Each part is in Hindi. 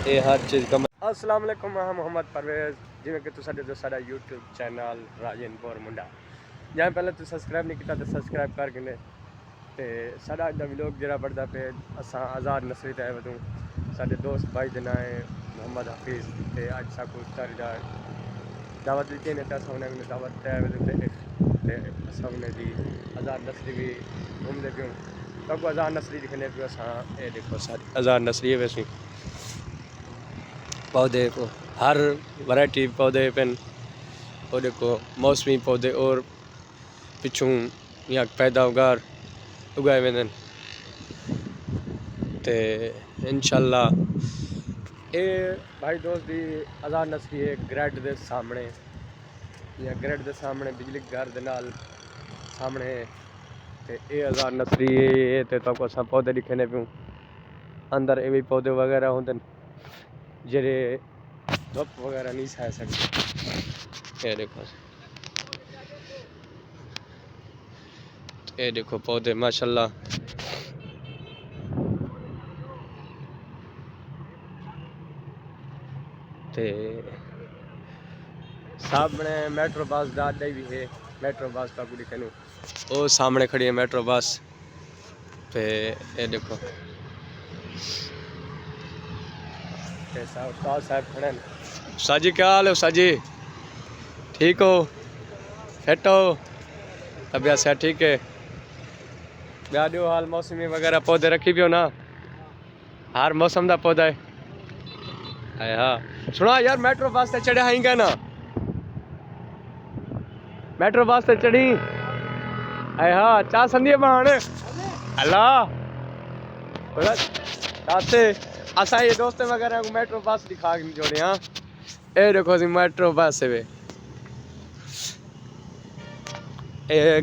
ये हर चीज़ कम। अस्सलाम वालेकुम, मैं मोहम्मद परवेज़। जिमें कि तुसा जो साडा यूट्यूब चैनल राजनपुर मुंडा जहाँ पहले तो सब्सक्राइब नहीं किया तो सब्सक्राइब करके ने ते साडा अज दा व्लॉग जरा बढ़दा पे असां आज़ाद नसरी ते आए वधूं साडे दोस्त भाई दे नाम है मोहम्मद हफीज़ ते अज साकू इफ्तार दा दावत दी ने असां उन्हें दावत ते आए वधूं ते असां उन्हें दी आज़ाद नसरी भी घूमदे पियूं तब आज़ाद नसरी दिखने पियो असां ए देखो साडी आज़ाद नसरी है वैसी पौधे को हर वैरायटी पौधे पेन पौधे को मौसमी पौधे और पिछू या पैदावार उगाए वेंदे ते इंशाल्लाह ये भाई दोस्त दी आज़ाद नसरी है ग्रेड दे सामने या ग्रेड दे सामने बिजली घर दे नाल सामने ते ये आज़ाद नसरी है ते तो असां पौधे दिखने पियूं अंदर ये भी पौधे वगैरह होंदे जेरे धुप वगैरह नहीं सह सकते। ये देखो पौधे माशाल्लाह ते सामने मेट्रो बस का अड्डा भी है। मेट्रो बस का पूरी कहूँ वो सामने खड़ी है मेट्रो बस पे। ये देखो साहब खड़े साजी, क्या हाल है साजी? ठीक हो? फिट हो? तबियत से ठीक है? ॿिया हाल मौसमी वगैरह पौधे रखी पियो ना? हर मौसम का पौधा है। हाँ सुना यार मेट्रो बस से चढ़िया ही क्या ना? मेट्रो बस से चढ़ी है। हाँ चा संदी बहाने अल्लाह असा ये दोस्त वगैरह को मेट्रो बस दिखा जोड़े। हाँ ये देखो जी मेट्रो बस है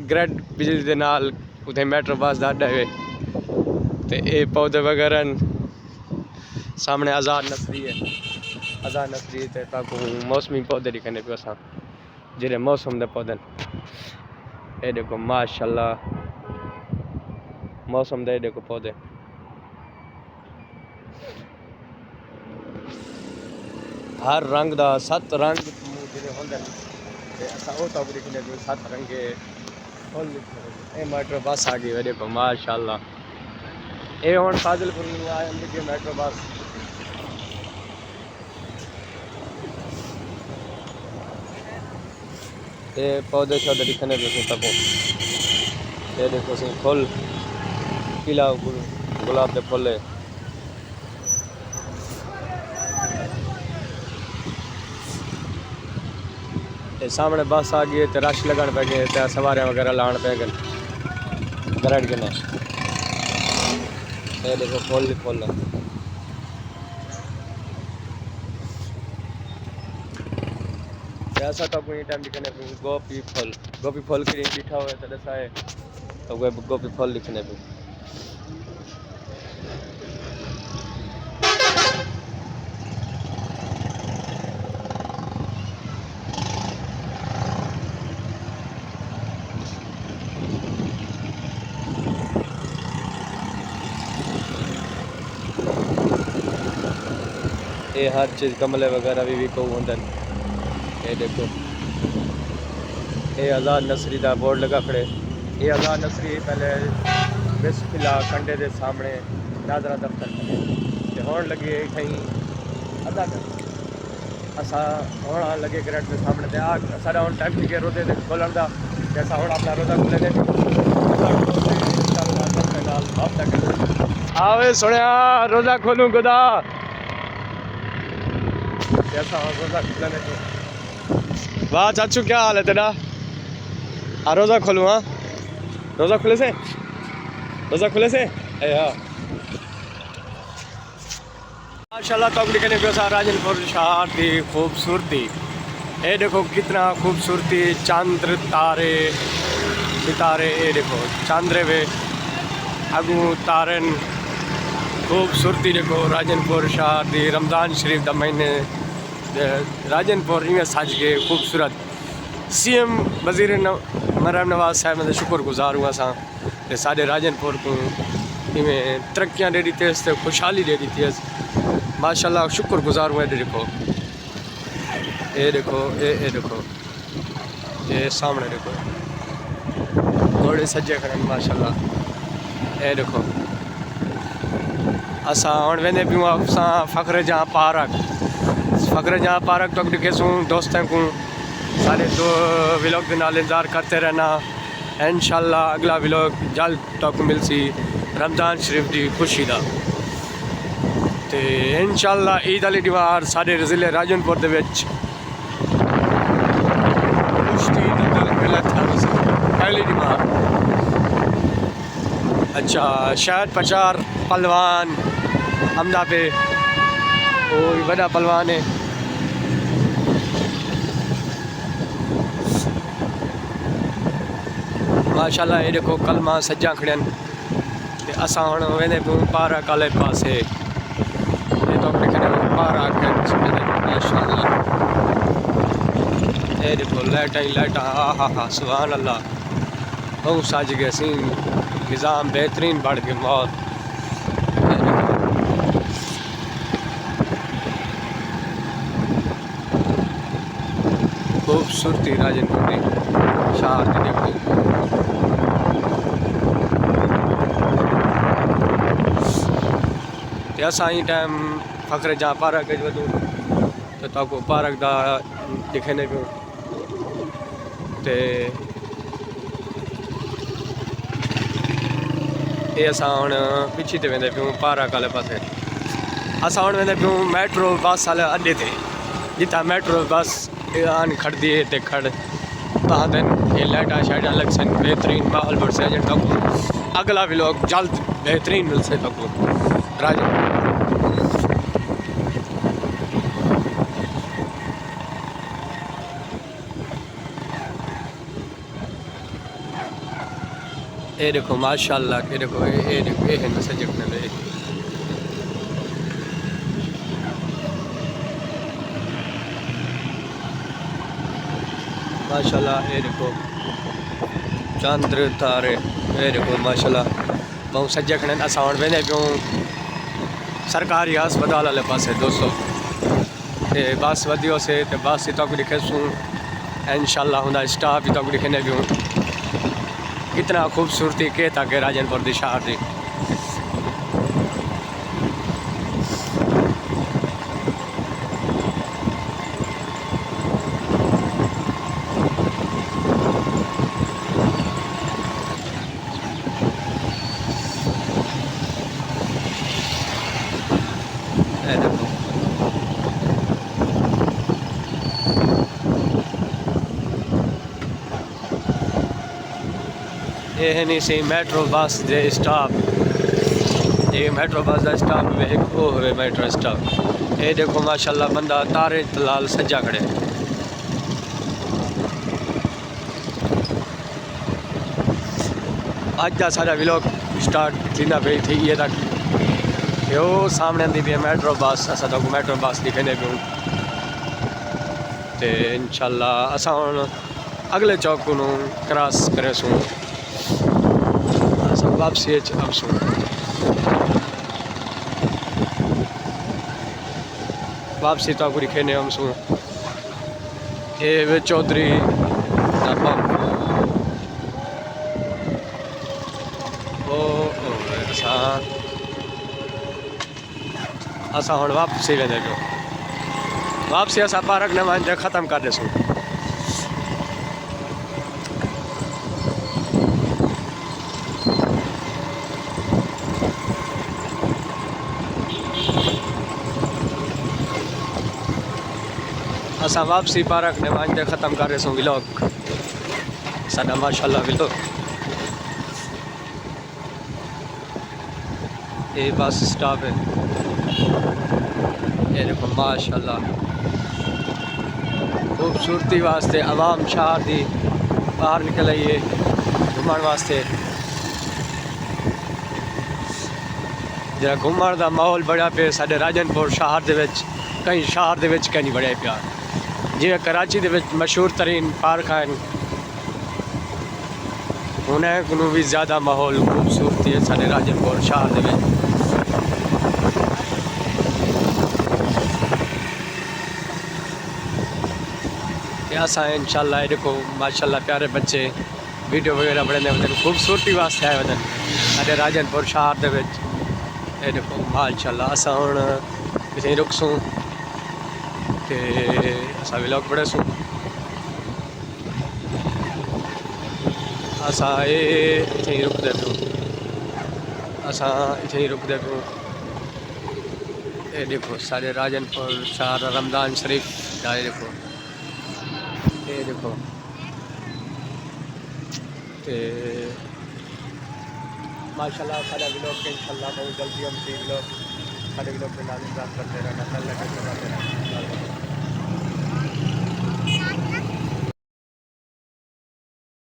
ग्रेड बिजली के नाल उधे मेट्रो बस का अड्डा है ते ये पौधे वगैरह सामने आज़ाद नसरी है। आज़ाद नसरी ते ताकू मौसमी पौधे दिखने पे असा जेरे मौसम दे पौधे। ये देखो माशाल्लाह मौसम दे देखो पौधे हर रंग दा 7 रंग जेरे होंदे ते असा ओ तब दिखने पे 7 रंगे फुल ए मेट्रो बस आ गई। देखो माशाल्लाह ये हुण फाजिलपुर में आए लगे मेट्रो बस। ये पौधे शौधे दिखने पे तको ये देखो सी फुल पीला गुलाब के फुल है। सामने बस आ गई तो रश लगन पे गए तो सवारियां वगैरह लान पे गए ग्रेड के। ये देखो फुल ही फुल है। ऐसा तो कोई टाइम दिखने पे गोपी फल की बैठा हुआ तो ऐसा है तो गोपी फल लिखने पे। ये हर चीज़ गमले वगैरह भी को होंगे। ये देखो ये आज़ाद नसरी का बोर्ड लगा खड़े। ये आज़ाद नसरी पहले बिस्मिल्ला कंडे के सामने नाजरा दफ्तर खड़े होने लगे कहीं अदा असा होना लगे ग्रेड के सामने ते आ सारा हुन टाइम थी रोजे के खोलन का जैसा हुन अपना रोजा खुले ने आवे सुनिया रोजा खोलूं खुदा जैसा रोजा खुले ने। वाह चाचू क्या हाल है तेरा? रोजा खोलूँ? हाँ रोजा खुले से माशाल्लाह तो लिखने पे राजनपुर शहर की खूबसूरती। ये देखो कितना खूबसूरती चंद्र तारे सितारे। ये देखो चंद्रे वे अगू तारन खूबसूरती देखो राजनपुर शहर की। रमज़ान शरीफ का महीने राजनपुर इवें सज गए खूबसूरत। CM वज़ीर मरहम नवाज साहब मैं शुक्रगुजार हुआ सा साढ़े राजनपुर को इवें तरक्कियाँ दे दी खुशहाली दे दी। माशाल्लाह शुक्रगुजार हुए। ये देखो ये देखो ये सामने देखो घोड़े सज्जे खड़े माशाल्लाह। ये देखो असा हुण वेंदे पियूं असां फ़ख्र जहाँ पार्क तक दिखेसूँ दोस्तों को सारे दो व्लॉग के नाल इंतज़ार करते रहना। इंशाल्लाह अगला व्लॉग जल्द तक मिलसी रमज़ान शरीफ की खुशी का। तो इंशाल्लाह ईद वाली दीवार साढ़े ज़िले राजनपुर दे विच पहली दीवार। अच्छा शायद प्रचार पहलवान हमदा पे वो बड़ा पहलवान है। माशाल्लाह ये देखो कलमा सज्जा खड़न असा हुण वेंदे पियूं पार्क वाले पासे। ये तो पार्क माशाल्लाह। ये देखो लाइट ही लाइट हा सुभान अल्लाह बहुत साज गए सी निज़ाम बेहतरीन बढ़ गए मौत। खूबसूरती राजनपुर की शहर की देखो। असा ही टाइम फ़ख्र जहाँ पार्क वधूं तो तको पार्क का दिखेने पियो। ते ये असां हुण पिछी ते वेंदे पियूं पार्क वाले पासे। असां हुण वेंदे पियूं मेट्रो बस वाले अड्डे ते जिता मेट्रो बस आन खड़दी है ते खड़ तादन ये लाइटा शाइटा लग सन बेहतरीन माहौल बढ़ से तक अगला भी लोग जल्द बेहतरीन मिल से तक राजा। ये देखो माशाल्लाह ये देखो ये देखो ये है सजग में माशाल्लाह। ये देखो चंद्र तारे ये देखो माशाल्लाह बहुत सज्जे खड़े। असां हुण वेंदे पियूं सरकारी अस्पताल वाले पासे दोस्तों। ते बस वधियोसीं ते बस तक दिखेसूं इंशाल्लाह हुंदा स्टाफ भी तक दिखने पियूं। कितना खूबसूरती के तक राजनपुर दी शहर दी। ये है नहीं सही मेट्रो बस दे स्टॉप। ये मेट्रो बस का स्टॉप एक वो है मेट्रो स्टॉप। ये देखो माशाल्लाह बंदा तारे तलाल सज्जा खड़े। अज का सारा व्लॉग स्टार्ट थींदा पे थी ये तक यो सामने आंदी भी मेट्रो बस। असां तो मेट्रो बस दिखने पियूं ते इंशाल्लाह असां हुण अगले चौक को क्रॉस करेसूं वापसी अबसूं। वापसी तो दिखेने हमसूं ये चौधरी असां हुण वापसी वेंदे पियूं। वापसी असां पार्क न वञे ख़त्म कर ॾिसूं। असां वापसी पार्क ने वञे ख़त्म कर ॾिसूं व्लॉग साडा माशाल्लाह व्लॉग। ये बस स्टॉप है। ये देखो माशाल्लाह खूबसूरती वास्ते आवाम शहर की बाहर निकल आई है घूमने वास्ते। जरा घूमने का माहौल बढ़िया पे साडे राजनपुर शहर दे विच कई शहर दे विच कहीं बढ़िया पिया। जिवें कराची दे विच मशहूर तरीन पार्क हैं उन्हें को भी ज़्यादा माहौल खूबसूरती है साडे राजनपुर शहर दे विच। असा इंशाल्लाह ये देखो माशाल्लाह प्यारे बच्चे वीडियो वगैरह बनाने वजन खूबसूरती वास्ते आए वजन साढ़े राजनपुर शहर दे विच ये देखो माशाल्लाह असा हुण इत्थे रुकसूं ते असा व्लॉग बड़ेसूं असा इत्थे रुकदे पियो असा इत्थे रुकदे पियो ये देखो साढ़े राजनपुर शहर रमदान शरीफ ये देखो ये देखो ते माशाल्लाह सारा व्लॉग के इंशाल्लाह बहुत जल्दी हम व्लॉग सारे व्लॉग में नाज़िल करते रहना।